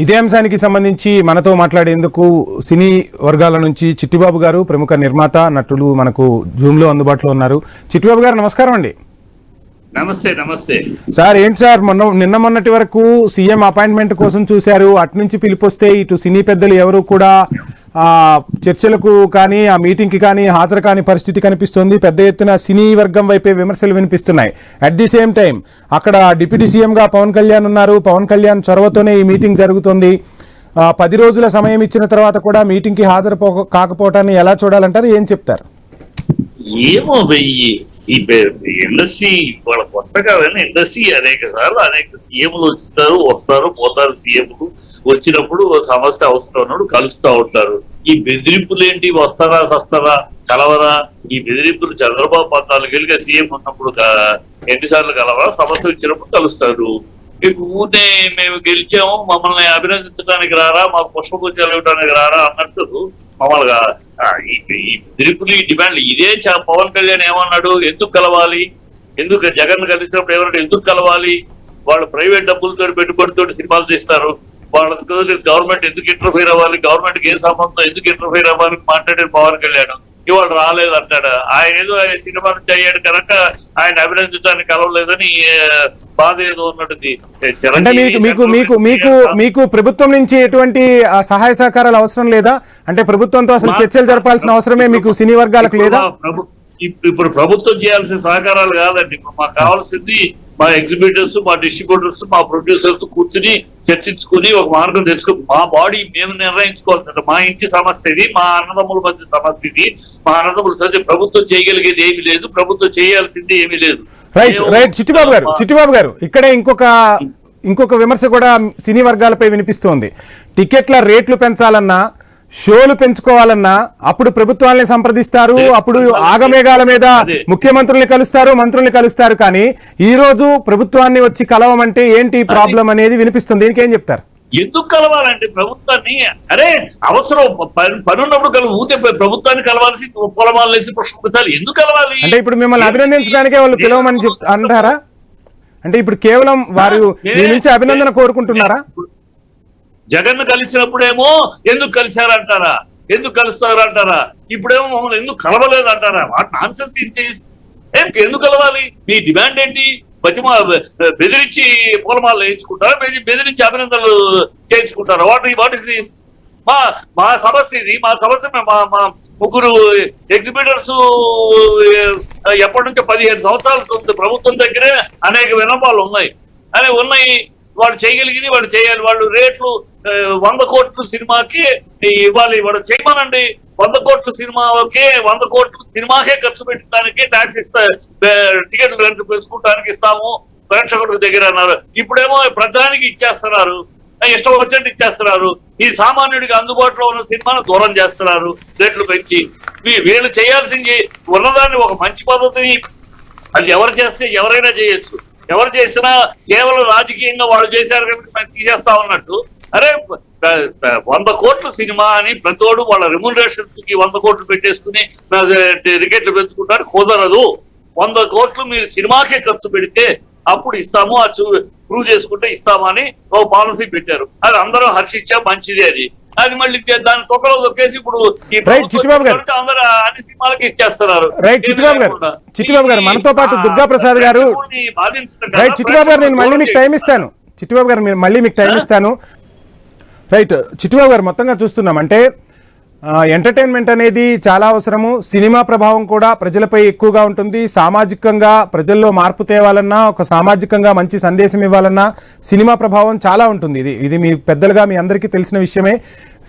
ఇదే అంశానికి సంబంధించి మనతో మాట్లాడేందుకు సినీ వర్గాల నుంచి చిట్టిబాబు గారు, ప్రముఖ నిర్మాత, నటులు మనకు జూమ్ లో అందుబాటులో ఉన్నారు. చిట్టిబాబు గారు నమస్కారం అండి. నమస్తే. నమస్తే సార్. ఏంటి సార్, మొన్నటి వరకు సీఎం అపాయింట్మెంట్ కోసం చూశారు, అటు నుంచి పిలిపొస్తే ఇటు సినీ పెద్దలు ఎవరు కూడా చర్చలకు కానీ ఆ మీటింగ్ కి కానీ హాజరు కాని పరిస్థితి కనిపిస్తోంది. పెద్ద ఎత్తున సినీ వర్గం వైపే విమర్శలు వినిపిస్తున్నాయి. అట్ ది సేమ్ టైం అక్కడ డిప్యూటీ సీఎం గా పవన్ కళ్యాణ్ ఉన్నారు. పవన్ కళ్యాణ్ చొరవతోనే ఈ మీటింగ్ జరుగుతోంది. 10 రోజుల సమయం ఇచ్చిన తర్వాత కూడా మీటింగ్ కి హాజరు కాకపోవటాన్ని ఎలా చూడాలంటారు, ఏం చెప్తారు? ఏమో ఈ ఇండస్ట్రీ వాళ్ళ కొత్తగా ఇండస్ట్రీ అనేక సార్లు అనేక సీఎంలు వస్తారు పోతారు. సీఎంలు వచ్చినప్పుడు సమస్య అవసరం ఉన్నప్పుడు కలుస్తూ ఉంటారు. ఈ బెదిరింపులు ఏంటి? వస్తారా సస్తారా కలవరా? ఈ బెదిరింపులు చంద్రబాబు 14 ఏళ్ళుగా సీఎం ఉన్నప్పుడు ఎన్నిసార్లు కలవరా? సమస్య వచ్చినప్పుడు కలుస్తారు. మీకు ఊనే మేము గెలిచాము, మమ్మల్ని అభినందించడానికి రారా, మాకు పుష్పగుచ్చాలు ఇవ్వడానికి రారా అన్నట్టు మమ్మల్గా ఈ బెదిరింపులు, ఈ డిమాండ్లు ఇదే. పవన్ కళ్యాణ్ ఏమన్నాడు? ఎందుకు కలవాలి? ఎందుకు జగన్ కలిసినప్పుడు ఏమన్నాడు? ఎందుకు కలవాలి? వాళ్ళు ప్రైవేట్ డబ్బులతో పెట్టుబడితో సినిమాలు తీస్తారు. వాళ్ళకి గవర్నమెంట్ ఎందుకు ఇంటర్ఫీర్ అవ్వాలి? గవర్నమెంట్ కి ఏ సంబంధం? ఎందుకు ఇంటర్ఫీర్ అవ్వాలి మాట్లాడారు పవన్ కళ్యాణ్. ఇవాళ రాలేదు అంటాడు. ఆయన ఏదో ఆయన సినిమా నుంచి అయ్యాడు కనుక ఆయన అభినందించడానికి కలవలేదని బాధ ఏదో ఉన్నట్టుంది. మీకు ప్రభుత్వం నుంచి ఎటువంటి సహాయ సహకారాలు అవసరం లేదా? అంటే ప్రభుత్వంతో అసలు చర్చలు జరపాల్సిన అవసరమే మీకు సినీ వర్గాలకు లేదా? ఇప్పుడు ప్రభుత్వం చేయాల్సిన సహకారాలు కాదండి. ఇప్పుడు మాకు కావాల్సింది మా ఎగ్జిబిటర్స్, మా డిస్ట్రిబ్యూటర్స్, మా ప్రొడ్యూసర్స్ కూర్చుని చర్చించుకుని ఒక మార్గం తెచ్చుకుని మా బాడీ మేము నిర్ణయించుకోవాల్సింది. మా ఇంటి సమస్య ఇది, మా అన్నదమ్ముల మధ్య సమస్య ఇది. మా అన్నదమ్ముల సరే ప్రభుత్వం చేయగలిగేది ఏమీ లేదు, ప్రభుత్వం చేయాల్సింది ఏమీ లేదు. రైట్ చిట్టిబాబు గారు ఇక్కడే ఇంకొక విమర్శ కూడా సినీ వర్గాలపై వినిపిస్తోంది. టికెట్ల రేట్లు పెంచాలన్నా, షోలు పెంచుకోవాలన్నా అప్పుడు ప్రభుత్వాన్ని సంప్రదిస్తారు, అప్పుడు ఆగమేఘాల మీద ముఖ్యమంత్రుల్ని కలుస్తారు, మంత్రుల్ని కలుస్తారు. కానీ ఈ రోజు ప్రభుత్వాన్ని వచ్చి కలవమంటే ఏంటి ప్రాబ్లం అనేది వినిపిస్తుంది. దీనికి ఏం చెప్తారు? ఎందుకు కలవాలంటే ప్రభుత్వాన్ని? అరే అవసరం పనున్నప్పుడు ఊతే ప్రభుత్వాన్ని కలవాల్సి పొలమాలు వేసి పుష్పగుచ్చాలు ఎందుకు కలవాలి? అంటే ఇప్పుడు మిమ్మల్ని అభినందించడానికే వాళ్ళు పిలవమని అంటారా? అంటే ఇప్పుడు కేవలం వారు మీ నుంచి అభినందన కోరుకుంటున్నారా? జగన్ కలిసినప్పుడేమో ఎందుకు కలిశారంటారా, ఎందుకు కలుస్తారంటారా, ఇప్పుడేమో మమ్మల్ని ఎందుకు కలవలేదు అంటారా? వాట్ నాన్సెన్స్ ఇది. ఎందుకు కలవాలి? మీ డిమాండ్ ఏంటి? బెదిరించి పూలమాలు వేయించుకుంటారా, బెదిరించి అభినందనలు చేయించుకుంటారా? What is this? మా సమస్య ఇది. మా సమస్య మా ముగ్గురు ఎగ్జిబిటర్స్ ఎప్పటి నుంచో 15 సంవత్సరాల ప్రభుత్వం దగ్గరే అనేక విన్నపాలు ఉన్నాయి. వాళ్ళు చేయగలిగింది వాళ్ళు చేయాలి. వాళ్ళు రేట్లు 100 కోట్లు సినిమాకి ఇవ్వాలి, వాడు చేయమనండి. 100 కోట్ల సినిమాకే 100 కోట్లు సినిమాకే ఖర్చు పెట్టడానికి ట్యాక్స్ ఇస్తా, టికెట్లు రెంట్ పెంచుకోవడానికి ఇస్తాము ప్రేక్షకుల దగ్గర అన్నారు. ఇప్పుడేమో ప్రధానికి ఇచ్చేస్తున్నారు, ఇష్టం వచ్చినట్టు ఇచ్చేస్తున్నారు. ఈ సామాన్యుడికి అందుబాటులో ఉన్న సినిమాను దూరం చేస్తున్నారు రేట్లు పెంచి. వీళ్ళు చేయాల్సింది ఉన్నదాన్ని ఒక మంచి పద్ధతిని, అది ఎవరు చేస్తే ఎవరైనా చేయొచ్చు, ఎవరు చేసినా కేవలం రాజకీయంగా వాళ్ళు చేశారు కాబట్టి తీసేస్తా ఉన్నట్టు. అరే 100 కోట్ల సినిమా అని ప్రతోడు వాళ్ళ రెమ్యూనరేషన్స్ కి 100 కోట్లు పెట్టేసుకుని టికెట్లు పెంచుకుంటారు. కుదరదు. 100 కోట్లు మీరు సినిమాకే ఖర్చు పెడితే అప్పుడు ఇస్తాము, అది ప్రూవ్ చేసుకుంటే ఇస్తామని ఒక పాలసీ పెట్టారు. అది అందరూ హర్షించా, మంచిది. అది మళ్ళీ దాని తొక్కలో దొక్కేసి ఇప్పుడు అందరూ అన్ని సినిమాలకి ఇచ్చేస్తున్నారు. చిట్టిబాబు గారు మనతో పాటు దుర్గా ప్రసాద్ గారు. చిట్టిబాబు గారు నేను మళ్ళీ మీకు టైం ఇస్తాను. చిట్టిబాబు గారు మళ్ళీ మీకు టైం ఇస్తాను. రైట్ చిట్టిబాబు గారు, మొత్తంగా చూస్తున్నాం అంటే ఎంటర్టైన్మెంట్ అనేది చాలా అవసరము. సినిమా ప్రభావం కూడా ప్రజలపై ఎక్కువగా ఉంటుంది. సామాజికంగా ప్రజల్లో మార్పు తేవాలన్నా, ఒక సామాజికంగా మంచి సందేశం ఇవ్వాలన్నా సినిమా ప్రభావం చాలా ఉంటుంది. ఇది మీ పెద్దలుగా మీ అందరికీ తెలిసిన విషయమే.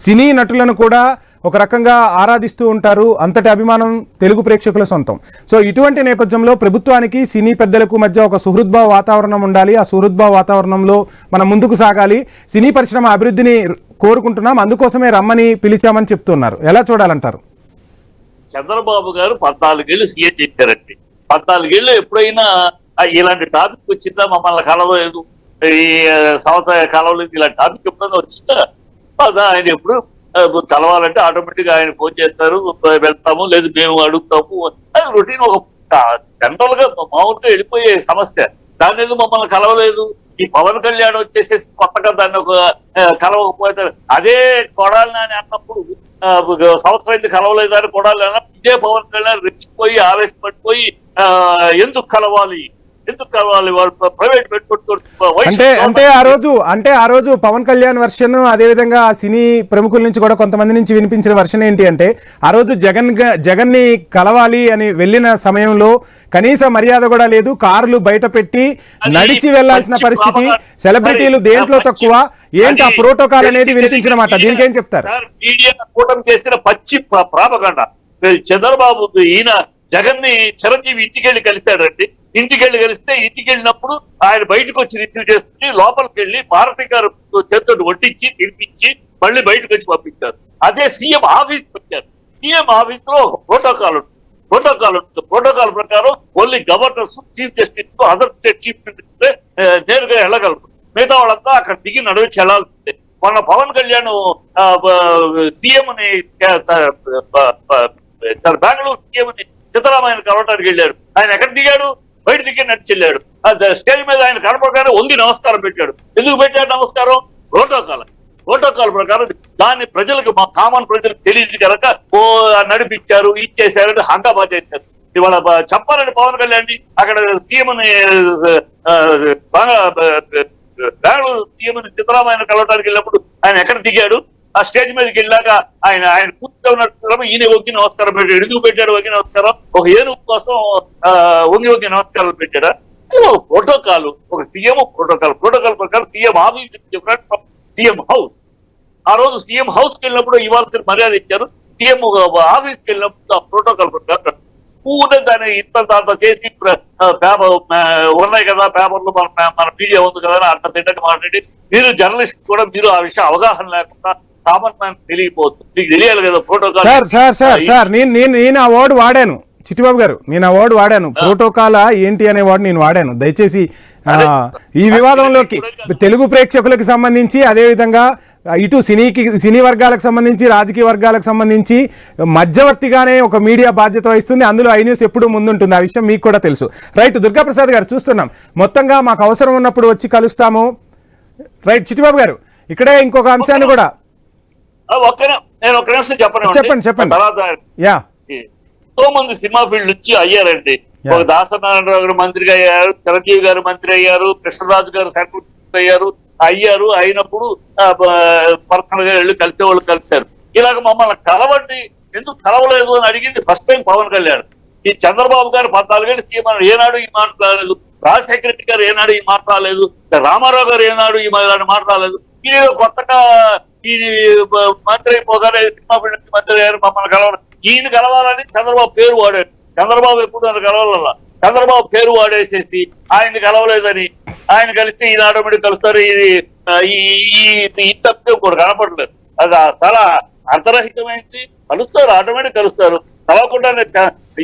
సినీ నటులను కూడా ఒక రకంగా ఆరాధిస్తూ ఉంటారు. అంతటి అభిమానం తెలుగు ప్రేక్షకుల సొంతం. సో ఇటువంటి నేపథ్యంలో ప్రభుత్వానికి సినీ పెద్దలకు మధ్య ఒక సుహృద్భావ వాతావరణం ఉండాలి. ఆ సుహృద్భావ వాతావరణంలో మనం ముందుకు సాగాలి. సినీ పరిశ్రమ అభివృద్ధిని కోరుకుంటున్నాం, అందుకోసమే రమ్మని పిలిచామని చెప్తున్నారు. ఎలా చూడాలంటారు? చంద్రబాబు గారు 14 ఏళ్ళు సీఎం చెప్పారండి. 14 ఏళ్ళు ఎప్పుడైనా ఇలాంటి టాపిక్ వచ్చిందా? మమ్మల్ని కలవలేదు, ఈ సంవత్సర కలవలేదు, ఇలాంటి టాపిక్ ఎప్పుడైనా వచ్చిందా? ఆయన ఎప్పుడు కలవాలంటే ఆటోమేటిక్ గా ఆయన ఫోన్ చేస్తారు, వెళ్తాము, లేదు మేము అడుగుతాము. అది రొటీన్, ఒక జనరల్ గా మామూలుగా వెళ్ళిపోయే సమస్య. దాని మీద మమ్మల్ని కలవలేదు. ఈ పవన్ కళ్యాణ్ వచ్చేసేసి కొత్తగా దాన్ని ఒక కలవకపోతే అదే కొడాలి అని అన్నప్పుడు సంవత్సరం అయితే కలవలేదని కొడాలి అన్నప్పుడు ఇదే పవన్ కళ్యాణ్ రెచ్చిపోయి ఆవేశపడిపోయి ఎందుకు కలవాలి వాళ్ళు ప్రైవేట్ అంటే ఆ రోజు పవన్ కళ్యాణ్ వర్షన్ అదే విధంగా సినీ ప్రముఖుల నుంచి కూడా కొంతమంది నుంచి వినిపించిన వర్షన్ ఏంటి అంటే ఆ రోజు జగన్ ని కలవాలి అని వెళ్ళిన సమయంలో కనీస మర్యాద కూడా లేదు, కార్లు బయట పెట్టి నడిచి వెళ్లాల్సిన పరిస్థితి, సెలబ్రిటీలు దేంట్లో తక్కువ, ఏంటి ఆ ప్రోటోకాల్ అనేది వినిపించిన మాట. దీనికి ఏం చెప్తారు? మీడియా కూటమి చేసిన పచ్చి ప్రాపగండ. చంద్రబాబు ఈయన జగన్ ని చిరంజీవి ఇంటికెళ్ళి కలిశాడండి. ఇంటికెళ్ళి కలిస్తే ఇంటికి వెళ్ళినప్పుడు ఆయన బయటకు వచ్చి రిసీవ్ చేసుకుని లోపలికి వెళ్ళి భారతి గారు చేతితో వడ్డించి తినిపించి మళ్ళీ బయటకు వచ్చి పంపించారు. అదే సీఎం ఆఫీస్ వచ్చారు. సీఎం ఆఫీస్ లో ఒక ప్రోటోకాల్ ఉంటుంది. ప్రోటోకాల్ ప్రకారం only governors, chief justice, other state chief minister నేరుగా వెళ్ళగలరు. మిగతా వాళ్ళంతా అక్కడ దిగి నడిచి వెళ్ళాల్సిందే. మొన్న పవన్ కళ్యాణ్ సీఎం ని బెంగళూరు సీఎం ని సిద్ధరామయ్యను కలవటానికి వెళ్ళాడు. ఆయన ఎక్కడ దిగాడు? బయట దిగి నడిచి వెళ్ళాడు. స్టేజ్ మీద ఆయన కనపడగానే వంగి నమస్కారం పెట్టాడు. ఎందుకు పెట్టాడు నమస్కారం? ప్రోటోకాల్ ప్రకారం. దాన్ని ప్రజలకు, మా కామన్ ప్రజలకు తెలియదు కనుక నడిపించారు, ఇచ్చేసారని హంగామా చేశారు. ఇవాళ చెప్పాలని పవన్ కళ్యాణ్ అక్కడ సీఎం ని బెంగళూరు సీఎం ని సిద్ధరామయ్యను కలవడానికి వెళ్ళినప్పుడు ఆయన ఎక్కడ దిగాడు? ఆ స్టేజ్ మీదకి వెళ్ళాక ఆయన పూర్తిగా ఉన్నట్టు ఈయన వంగి నమస్కారం పెట్టాడు. ఎందుకు పెట్టాడు వంగి నమస్కారం? ఒక ఏనుగు కోసం వంగి నమస్కారాలు పెట్టాడా? ప్రోటోకాల్. ఒక సీఎం ప్రోటోకాల్ ప్రకారం సీఎం ఆఫీస్ సీఎం హౌస్. ఆ రోజు సీఎం హౌస్ కి వెళ్ళినప్పుడు ఇవ్వాల్సిన మర్యాద ఇచ్చారు. సీఎం ఆఫీస్ కి వెళ్ళినప్పుడు ఆ ప్రోటోకాల్ ప్రకారం పూర్తి దాన్ని ఇంత చేసి ఉన్నాయి కదా పేపర్లు, మన మీడియా ఉంది కదా అని అంత తిట్టక మాట్లాడి మీరు జర్నలిస్ట్ కూడా మీరు ఆ విషయం అవగాహన లేకుండా కామన్ మ్యాన్ తెలియకపోతుంది. మీకు తెలియాలి కదా ప్రోటోకాల్. సార్ నేను ఆ వర్డ్ వాడాను చిట్టిబాబు గారు, నేను ఆ వర్డ్ వాడాను. ప్రోటోకాల్ ఏంటి అనే వర్డ్ నేను వాడాను. దయచేసి ఈ వివాదంలోకి తెలుగు ప్రేక్షకులకు సంబంధించి, అదే విధంగా ఇటు సినీ వర్గాలకు సంబంధించి, రాజకీయ వర్గాలకు సంబంధించి మధ్యవర్తిగానే ఒక మీడియా బాధ్యత వహిస్తుంది. అందులో ఐ న్యూస్ ఎప్పుడూ ముందుంటుంది. ఆ విషయం మీకు కూడా తెలుసు. రైట్ దుర్గాప్రసాద్ గారు, చూస్తున్నాం మొత్తంగా మాకు అవసరం ఉన్నప్పుడు వచ్చి కలుస్తాము. రైట్ చిట్టిబాబు గారు, ఇక్కడే ఇంకొక అంశాన్ని కూడా చెప్పండి. యా, ఎంతో మంది సినిమా ఫీల్డ్ నుంచి అయ్యారండి. ఒక దాసనారాయణరావు గారు మంత్రిగా అయ్యారు, చిరంజీవి గారు మంత్రి అయ్యారు, కృష్ణరాజు గారు సెక్రటరీ అయ్యారు. అయినప్పుడు పర్సనల్ గా వెళ్ళి కలిసేవాళ్ళు కలిశారు. ఇలాగ మమ్మల్ని కలవండి, ఎందుకు కలవలేదు అని అడిగింది ఫస్ట్ టైం పవన్ కళ్యాణ్. ఈ చంద్రబాబు గారు 14 ఏళ్ళు సీఎం ఏనాడు ఈ మాట రాలేదు, రాజశేఖర రెడ్డి గారు ఏనాడు ఈ మాట రాలేదు, రామారావు గారు ఏనాడు ఈ మాట రాలేదు. ఇది కొత్తగా ఈ మంత్రి అయిపోగానే సినిమా ఫీల్డ్ నుంచి మంత్రి అయ్యారు, మమ్మల్ని కలవడం. ఈయన కలవాలని చంద్రబాబు పేరు వాడాడు. చంద్రబాబు ఎప్పుడు నన్ను కలవాల, చంద్రబాబు పేరు వాడేసేసి ఆయన్ని కలవలేదని, ఆయన కలిస్తే ఈయన ఆటోమేటిక్ కలుస్తారు. ఈ తప్పితే కూడా కనపడలేదు. అది చాలా అర్థరహితమైంది. కలుస్తారు, ఆటోమేటిక్ కలుస్తారు. కలవకుండా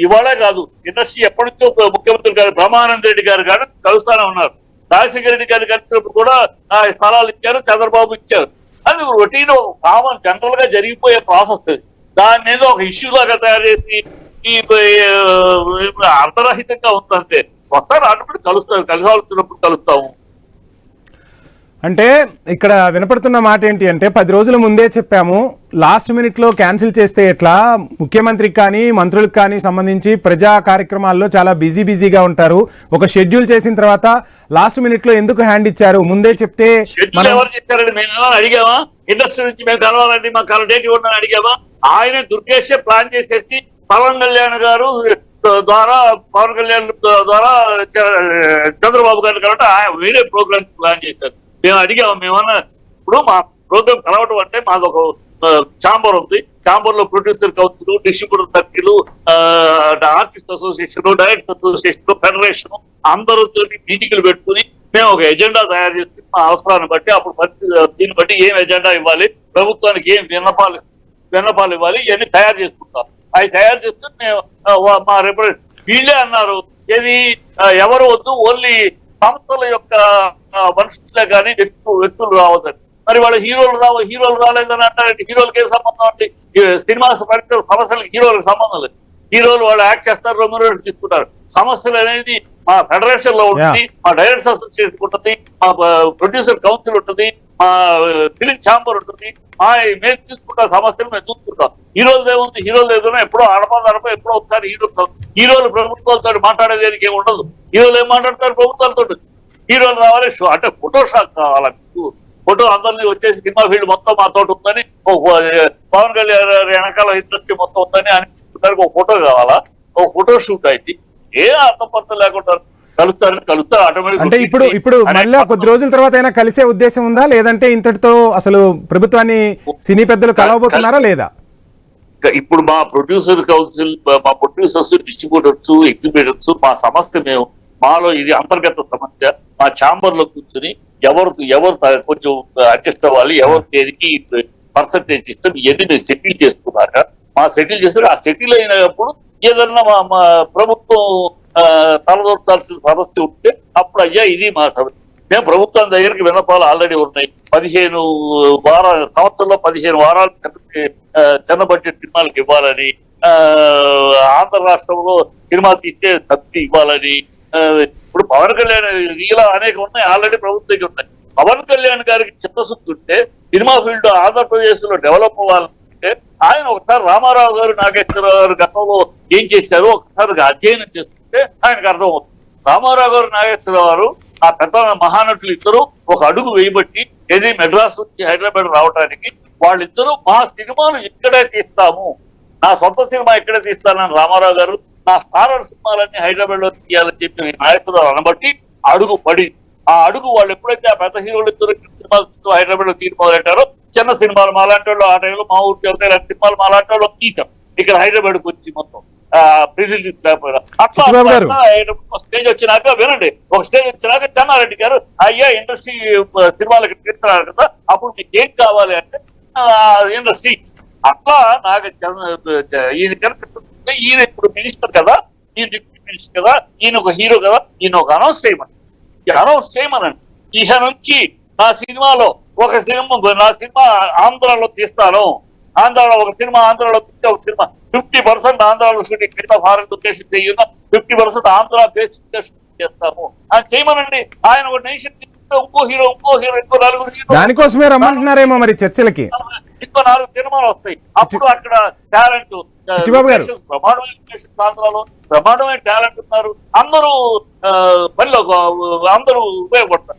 ఇవాళే కాదు, ఇండస్ట్రీ ఎప్పటి నుంచో ముఖ్యమంత్రి గారు బ్రహ్మానంద రెడ్డి గారు కానీ కలుస్తానే ఉన్నారు. రాజశేఖర రెడ్డి గారు కలిసినప్పుడు కూడా స్థలాలు ఇచ్చారు, చంద్రబాబు ఇచ్చారు. అది రొటీన్ కామన్ జనరల్ గా జరిగిపోయే ప్రాసెస్. దాన్ని ఏదో ఒక ఇష్యూ లాగా తయారు చేసి అర్థరహితంగా ఉందంటే వస్తారు, ఆటోమేటిక్ కలుస్తారు, కలిసాల్సినప్పుడు కలుస్తాము. అంటే ఇక్కడ వినపడుతున్న మాట ఏంటి అంటే 10 రోజుల ముందే చెప్పాము, లాస్ట్ మినిట్ లో క్యాన్సిల్ చేస్తే ఎట్లా, ముఖ్యమంత్రికి కానీ మంత్రులకు కానీ సంబంధించి ప్రజా కార్యక్రమాల్లో చాలా బిజీగా ఉంటారు, ఒక షెడ్యూల్ చేసిన తర్వాత లాస్ట్ మినిట్ లో ఎందుకు హ్యాండ్ ఇచ్చారు, ముందే చెప్తే ఎవరు చెప్పారండి? మేము అడిగామా? ఇండస్ట్రీ నుంచి మేము కలవాలండి, మాకు డేట్ ఇవ్వండి ఆయననే దుర్గేష్ ప్లాన్ చేసేసి పవన్ కళ్యాణ్ గారు ద్వారా చంద్రబాబు గారిని కలవటం వేరే ప్రోగ్రామ్ ప్లాన్ చేశారు. మేము అడిగాము, మేమన్నా ఇప్పుడు మా ప్రోగ్రామ్ కలవటం అంటే మాది ఒక ఛాంబర్ ఉంది. ఛాంబర్ లో producer council, distributor circle, artist association, director association, federation అందరితో మీటింగ్లు పెట్టుకుని మేము ఒక ఎజెండా తయారు చేసి మా అవసరాన్ని బట్టి అప్పుడు దీన్ని బట్టి ఏం ఎజెండా ఇవ్వాలి, ప్రభుత్వానికి ఏం విన్నపాలు ఇవ్వాలి, ఇవన్నీ తయారు చేసుకుంటాం. అవి తయారు చేస్తే మేము మా వీళ్ళే అన్నారు, ఏది ఎవరు వద్దు, ఓన్లీ సంస్థల యొక్క మనుషులే కానీ వ్యక్తులు రావద్దని. మరి వాళ్ళ హీరోలు రాలేదని అంటారంటే హీరోలకి ఏ సంబంధం అండి? సినిమా పరిస్థితుల సమస్యలకు హీరోలకు సంబంధం లేదు. హీరోలు వాళ్ళు యాక్ట్ చేస్తారు, రెమ్యూనరేషన్ తీసుకుంటారు. సమస్యలు అనేది మా ఫెడరేషన్ లో ఉంటుంది, మా డైరెక్టర్స్ అసోసియేషన్ ఉంటుంది, మా ప్రొడ్యూసర్ కౌన్సిల్ ఉంటుంది, మా ఫిలిం ఛాంబర్ ఉంటుంది, మేము తీసుకుంటాం సమస్యలు మేము చూసుకుంటాం. హీరోలు ఏముంది, హీరోలు ఏదైనా ఎప్పుడో అడప ఎప్పుడో ఒకసారి హీరోలు ప్రభుత్వాలతో మాట్లాడేదానికి ఏమి ఉండదు. హీరోలు ఏం మాట్లాడతారు ప్రభుత్వాలతో? హీరోలు రావాలి, షో అంటే ఫోటో షాట్ కావాలా మీకు? ఫోటో అందరినీ వచ్చేసి సినిమా ఫీల్డ్ మొత్తం మా తోట ఉందని, పవన్ కళ్యాణ్ వెనకాల ఇండస్ట్రీ మొత్తం ఉందని అనుకుంటారు. ఒక ఫోటో కావాలా? ఒక ఫోటో షూట్ అయింది, ఏ అర్థపర్థం లేకుండా కలుస్తారు ఆటోమేటిక్. అంటే ఇప్పుడు మళ్ళీ కొద్ది రోజుల తర్వాత అయినా కలిసే ఉద్దేశం ఉందా, లేదంటే ఇంతటితో అసలు ప్రభుత్వాన్ని సినీ పెద్దలు కలవబోతున్నారా లేదా? ఇప్పుడు మా ప్రొడ్యూసర్ కౌన్సిల్, మా ప్రొడ్యూసర్స్, డిస్ట్రిబ్యూటర్స్, ఎగ్జిబిటర్స్, మా సమస్య మాలో ఇది అంతర్గత సమస్య. మా ఛాంబర్ లో కూర్చుని ఎవరు కొంచెం అడ్జస్ట్ అవ్వాలి, ఎవరు దేనికి పర్సంటేజ్ ఇస్తాం, ఇవన్నీ మేము సెటిల్ చేసుకున్నాక సెటిల్ చేస్తారు. ఆ సెటిల్ అయినప్పుడు ఏదన్నా మా ప్రభుత్వం తలదొర్చాల్సిన సమస్య ఉంటే అప్పుడు అయ్యా ఇది మా సమస్య. మేము ప్రభుత్వం దగ్గరికి విన్నపాలు ఆల్రెడీ ఉన్నాయి. 15 వారాలు, సంవత్సరంలో 15 వారాలు చిన్న బడ్జెట్ సినిమాలకు ఇవ్వాలని, ఆంధ్ర రాష్ట్రంలో సినిమా తీస్తే సబ్సిడీ ఇవ్వాలని. ఇప్పుడు పవన్ కళ్యాణ్ ఇలా అనేక ఉన్నాయి, ఆల్రెడీ ప్రభుత్వం దగ్గర ఉన్నాయి. పవన్ కళ్యాణ్ గారికి చిత్తశుద్ధి ఉంటే సినిమా ఫీల్డ్ ఆంధ్రప్రదేశ్ లో డెవలప్ అవ్వాలంటే ఆయన ఒకసారి రామారావు గారు, నాగేశ్వరరావు గారు గతంలో ఏం చేశారో ఒకసారి అధ్యయనం చేస్తుంటే ఆయనకు అర్థమవుతుంది. రామారావు గారు, నాగేశ్వరరావు గారు ఆ పెద్ద మహానటులు ఇద్దరు ఒక అడుగు వేయబట్టి ఏది మెడ్రాస్ నుంచి హైదరాబాద్ రావడానికి, వాళ్ళిద్దరూ మా సినిమాలు ఇక్కడే తీస్తాము, నా సొంత సినిమా ఇక్కడే తీస్తానని రామారావు గారు, నా స్టారర్ సినిమాలన్నీ హైదరాబాద్ లో తీయాలని చెప్పి నాగేశ్వరరావు అనబట్టి అడుగు పడి, ఆ అడుగు వాళ్ళు ఎప్పుడైతే ఆ పెద్ద హీరోలు ఇద్దరు సినిమాలు హైదరాబాద్ లో తీయడం మొదలెట్టారో, చిన్న సినిమాలు మాలాంటి వాళ్ళు ఆ టైంలో మా ఊరికి వెళ్తే సినిమాలు మాలాంటి వాళ్ళు తీసాం ఇక్కడ హైదరాబాద్ కు వచ్చి మొత్తం స్టేజ్ వచ్చినాక వినండి, ఒక స్టేజ్ వచ్చినాక చెన్నారెడ్డి గారు అయ్యా ఇండస్ట్రీ సినిమాలకి తీస్తున్నారు కదా, అప్పుడు మీకు ఏం కావాలి అంటే ఇండస్ట్రీ. అట్లా నాకు ఈయన కనుక ఈయన ఇప్పుడు మినిస్టర్ కదా, ఈయన డిప్యూటీ మినిస్టర్ కదా, ఈయన ఒక హీరో కదా, ఈయన ఒక అనౌన్స్ చేయమనండి. ఇక నుంచి నా సినిమాలో ఒక సినిమా, నా సినిమా ఆంధ్రాలో తీస్తాను, ఆంధ్రాలో ఒక సినిమా, ఆంధ్రాలో తీస్తే ఒక సినిమా 50% ఆంధ్రాలో షూటింగ్, మిగతా ఫారెన్ లొకేషన్ చేయను, 50% ఆంధ్ర బేస్డ్ షూటింగ్ చేస్తాము అని చేయమనండి. ఆయన ఒక నేషన్ ఇంకో హీరో ఇంకో 4 హీరో, దానికోసమే రమ్మంటున్నారేమో మరి చర్చలకి. ఇంకో 4 సినిమాలు వస్తాయి. అప్పుడు అక్కడ టాలెంట్, బ్రహ్మాండమైన ఆంధ్రాలో బ్రహ్మాండమైన టాలెంట్ ఉన్నారు, అందరూ పనిలో అందరూ ఉపయోగపడతారు.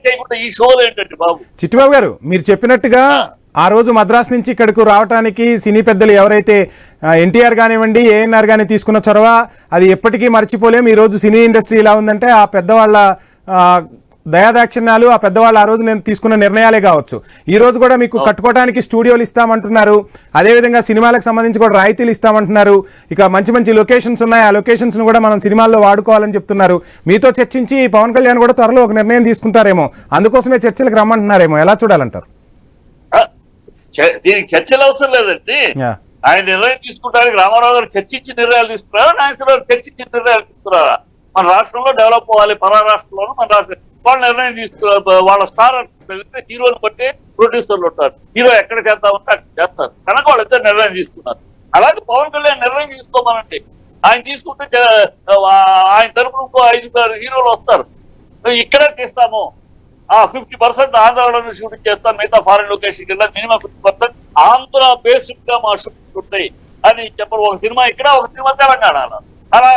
చేయకుండా ఈ షోలు ఏంటంటే బాబు. చిట్టిబాబు గారు, మీరు చెప్పినట్టుగా ఆ రోజు మద్రాసు నుంచి ఇక్కడకు రావడానికి సినీ పెద్దలు ఎవరైతే ఎన్టీఆర్ కానివ్వండి, ఏఎన్ఆర్ కానీ తీసుకున్న చొరవ అది ఎప్పటికీ మర్చిపోలేం. ఈ రోజు సినీ ఇండస్ట్రీ ఇలా ఉందంటే ఆ పెద్దవాళ్ళ దయాదాక్షిణ్యాలు, ఆ పెద్దవాళ్ళు ఆ రోజు నేను తీసుకున్న నిర్ణయాలే కావచ్చు. ఈ రోజు కూడా మీకు కట్టుకోవడానికి స్టూడియోలు ఇస్తామంటున్నారు, అదేవిధంగా సినిమాలకు సంబంధించి కూడా రాయితీలు ఇస్తామంటున్నారు. ఇక మంచి మంచి లొకేషన్స్ ఉన్నాయి, ఆ లొకేషన్స్ ను కూడా మనం సినిమాల్లో వాడుకోవాలని చెప్తున్నారు. మీతో చర్చించి పవన్ కళ్యాణ్ కూడా త్వరలో ఒక నిర్ణయం తీసుకుంటారేమో, అందుకోసమే చర్చలకు రమ్మంటున్నారేమో, ఎలా చూడాలంటారు? దీనికి చర్చలు అవసరం లేదండి. ఆయన నిర్ణయం తీసుకుంటానికి రామారావు గారు చర్చించి నిర్ణయాలు తీసుకున్నారా, నాగేశ్వరరావు గారు చర్చించి నిర్ణయాలు తీసుకున్నారా? మన రాష్ట్రంలో డెవలప్ అవ్వాలి, పరా రాష్ట్రంలోనూ మన రాష్ట్రం వాళ్ళు నిర్ణయం తీసుకున్నారు. వాళ్ళ స్టార్ హీరోని బట్టి ప్రొడ్యూసర్లు ఉంటారు, హీరో ఎక్కడ చేద్దామంటే అక్కడ చేస్తారు కనుక వాళ్ళిద్దరు నిర్ణయం తీసుకున్నారు. అలాగే పవన్ కళ్యాణ్ నిర్ణయం తీసుకోమనండి, ఆయన తీసుకుంటే ఆయన తరపున ఇంకో 5 హీరోలు వస్తారు, ఇక్కడే తీస్తాము, 50% ఆంధ్రాలోనే షూటింగ్ చేస్తాం, మిగతా ఫారెన్ లొకేషన్ కింద మినిమం 50% ఆంధ్ర బేసిక్ గా మా షూటింగ్ ఉంటాయి అని చెప్పరు. ఒక సినిమా ఇక్కడ, ఒక సినిమా తెలంగాణలో. అలా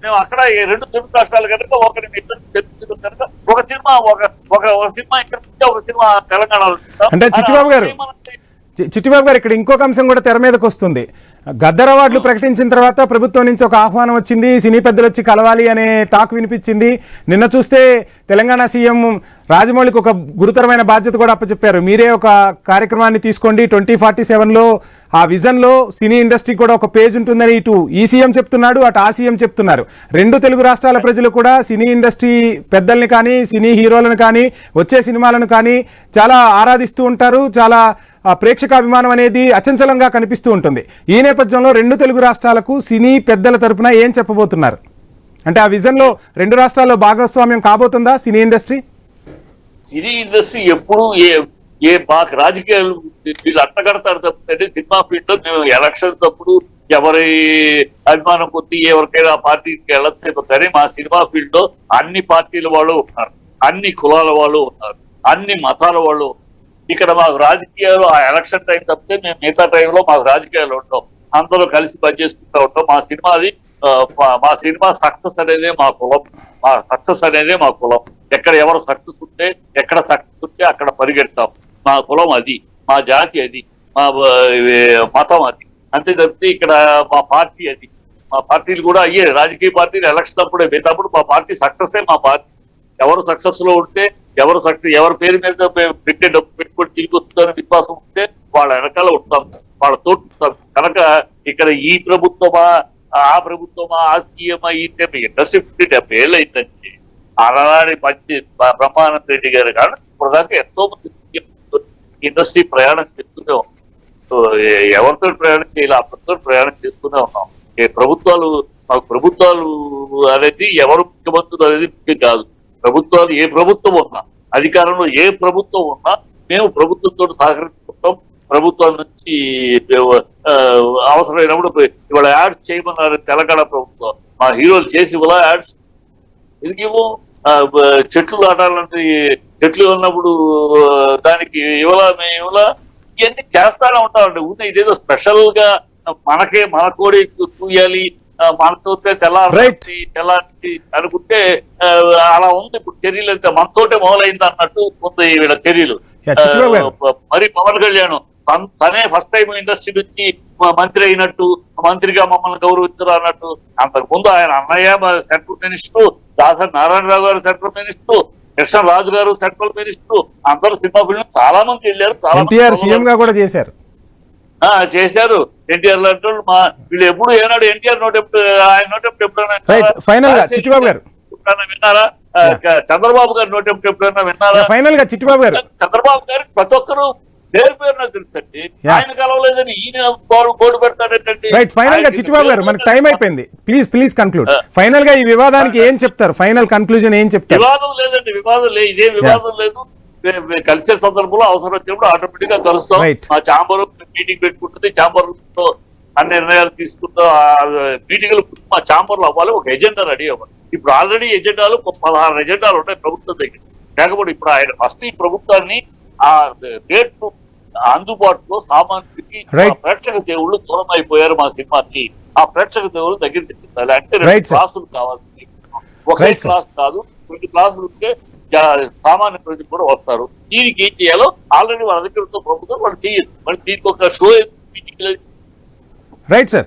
మేము అక్కడ 2 తెలుగు రాష్ట్రాలు కనుక ఒకరి తెలుగు కనుక ఒక సినిమా ఇక్కడ, ఒక సినిమా తెలంగాణలో. అంటే చిట్టిబాబు గారు ఇక్కడ ఇంకొక అంశం కూడా తెర మీదకి వస్తుంది. గద్దర్ అవార్డులు ప్రకటించిన తర్వాత ప్రభుత్వం నుంచి ఒక ఆహ్వానం వచ్చింది, సినీ పెద్దలు వచ్చి కలవాలి అనే టాక్ వినిపించింది. నిన్న చూస్తే తెలంగాణ సీఎం రాజమౌళికి ఒక గురుతరమైన బాధ్యత కూడా అప్పచెప్పారు. మీరే ఒక కార్యక్రమాన్ని తీసుకోండి, 2047లో ఆ విజన్లో సినీ ఇండస్ట్రీ కూడా ఒక పేజ్ ఉంటుందని ఇటు ఈ సీఎం చెప్తున్నాడు, అటు ఆ సీఎం చెప్తున్నారు. 2 తెలుగు రాష్ట్రాల ప్రజలు కూడా సినీ ఇండస్ట్రీ పెద్దల్ని కానీ, సినీ హీరోలను కానీ, వచ్చే సినిమాలను కానీ చాలా ఆరాధిస్తూ ఉంటారు. చాలా ప్రేక్షకాభిమానం అనేది అచంచలంగా కనిపిస్తూ ఉంటుంది. ఈ నేపథ్యంలో 2 తెలుగు రాష్ట్రాలకు సినీ పెద్దల తరపున ఏం చెప్పబోతున్నారు? అంటే ఆ విజన్లో 2 రాష్ట్రాల్లో భాగస్వామ్యం కాబోతుందా సినీ ఇండస్ట్రీ? సినీ ఇండస్ట్రీ ఎప్పుడు మాకు రాజకీయాలు వీళ్ళు అట్టగడతారు తప్పితే సినిమా ఫీల్డ్ లో మేము ఎలక్షన్స్ అప్పుడు ఎవరి అభిమానం కొద్ది ఎవరికైనా పార్టీకి వెళ్ళొచ్చు కానీ మా సినిమా ఫీల్డ్ లో అన్ని పార్టీల వాళ్ళు ఉన్నారు, అన్ని కులాల వాళ్ళు ఉన్నారు. అన్ని మతాల వాళ్ళు. ఇక్కడ మాకు రాజకీయాలు ఆ ఎలక్షన్ టైం తప్పితే మేము మిగతా టైంలో మాకు రాజకీయాలు ఉంటాం, అందరూ కలిసి పనిచేసుకుంటూ ఉంటాం. మా సినిమా సక్సెస్ అనేదే మా కులం, మా సక్సెస్ అనేదే మా కులం. ఎక్కడ ఎవరు సక్సెస్ ఉంటే అక్కడ పరిగెడతాం. మా కులం అది, మా జాతి అది, మా మతం అది. అంతే తప్పితే ఇక్కడ మా పార్టీ అది. మా పార్టీలు కూడా అయ్యే రాజకీయ పార్టీలు ఎలక్షన్ అప్పుడే, మిగతాప్పుడు మా పార్టీ సక్సెస్ మా పార్టీ. ఎవరు సక్సెస్ లో ఉంటే, ఎవరి పేరు మీద పెట్టే డబ్బు పెట్టుకొని తిరిగి వస్తుందని విశ్వాసం ఉంటే వాళ్ళ వెనకాల ఉంటాం, వాళ్ళతో ఉంటాం. కనుక ఇక్కడ ఈ ప్రభుత్వమా ఆ ప్రభుత్వమా ఆ సీఎమా ఈ ఇండస్ట్రీ 70 ఏళ్ళు అయిందండి. ఆనాడి మంచి బ్రహ్మానంద రెడ్డి గారు కానీ ఇప్పటిదాకా ఎంతో మంది ఇండస్ట్రీ ప్రయాణం చేస్తూనే ఉన్నాం. ఎవరితో ప్రయాణం చేయాలి, అప్పటితో ప్రయాణం చేస్తూనే ఉన్నాం. ప్రభుత్వాలు అనేది ఎవరు ముఖ్యమంత్రులు అనేది ముఖ్యం కాదు. ప్రభుత్వాలు ఏ ప్రభుత్వం ఉన్నా, అధికారంలో ఏ ప్రభుత్వం ఉన్నా మేము ప్రభుత్వంతో సహకరించుకుంటాం. ప్రభుత్వం నుంచి అవసరమైనప్పుడు ఇవాళ యాడ్స్ చేయమన్నారు తెలంగాణ ప్రభుత్వం. మా హీరోలు చేసి ఇవాళ యాడ్స్ ఎందుకేమో చెట్లు నాటాలంటే చెట్లు ఉన్నప్పుడు దానికి ఇవాళ ఇవన్నీ చేస్తానే ఉంటామండి. ఉన్న ఇదేదో స్పెషల్ గా మన కోడి కూయాలి, మనతో తెల్లారి అనుకుంటే అలా ఉంది. ఇప్పుడు చర్యలు అయితే మనతోటే మొదలైంది అన్నట్టు ఉంది వీళ్ళ చర్యలు. మరి పవన్ కళ్యాణ్ తనే ఫస్ట్ టైం ఇండస్ట్రీ నుంచి మంత్రి అయినట్టు, మంత్రిగా మమ్మల్ని గౌరవించరు అన్నట్టు. అంతకు ముందు ఆయన అన్నయ్య సెంట్రల్ మినిస్టర్, దాసరి నారాయణరావు గారు సెంట్రల్ మినిస్టర్, కృష్ణరాజు గారు సెంట్రల్ మినిస్టర్, అందరూ సినిమా ఫీల్డ్ చాలా మంది వెళ్ళారు. చేశారు. ఎన్టీఆర్ లాంటి వీళ్ళు ఎప్పుడు ఏనాడు ఎన్టీఆర్ ఆయన నోటెప్పుడు ఎప్పుడైనా విన్నారా? చంద్రబాబు గారి నోటెప్పుడు ఎప్పుడైనా విన్నారా? ఫైనల్ గా చిట్టిబాబు గారు, చంద్రబాబు గారికి ప్రతి ఒక్కరు పేరు నాకు తెలుసండి. ఆయన కలవలేదని ఈయన బోర్డు పెడతాడేంటండి. ఫైనల్ గా చిట్టిబాబు గారు, మనకి టైం అయిపోయింది. Please conclude. ఫైనల్ గా ఈ వివాదానికి ఏం చెప్తారు? ఫైనల్ కన్క్లూజన్ ఏం చెప్తారు? వివాదం లేదండి, ఇదే వివాదం లేదు. కలిసే సందర్భంలో అవసరం వచ్చినప్పుడు ఆటోమేటిక్ గా కలుస్తాం. మా ఛాంబర్ మీటింగ్ పెట్టుకుంటుంది, ఛాంబర్ లో అన్ని నిర్ణయాలు తీసుకుంటూ మీటింగ్లు మా ఛాంబర్ లో అవ్వాలి. ఒక ఎజెండా రెడీ అవ్వాలి. ఇప్పుడు ఆల్రెడీ ఎజెండాలు 16 ఎజెండాలు ఉంటాయి ప్రభుత్వం దగ్గర. కాకపోతే ఇప్పుడు ఆయన ఫస్ట్ ఈ ప్రభుత్వాన్ని ఆ రేట్లు అందుబాటులో సామాన్యుడికి ప్రేక్షక దేవుళ్ళు దూరం అయిపోయారు మా సినిమాకి. ఆ ప్రేక్షక దేవుళ్ళు దగ్గర తెప్పించాలి అంటే 2 క్లాసులు కావాలి. ఒకే క్లాస్ కాదు, 2 క్లాసులు ఉంటే సామాన్య ప్రజలు కూడా వస్తారు. దీనికి ఏం చేయాలో ఆల్రెడీ వాళ్ళ దగ్గర ప్రభుత్వం వాళ్ళు చేయదు. మరి దీనికి ఒక షో రైట్ సార్.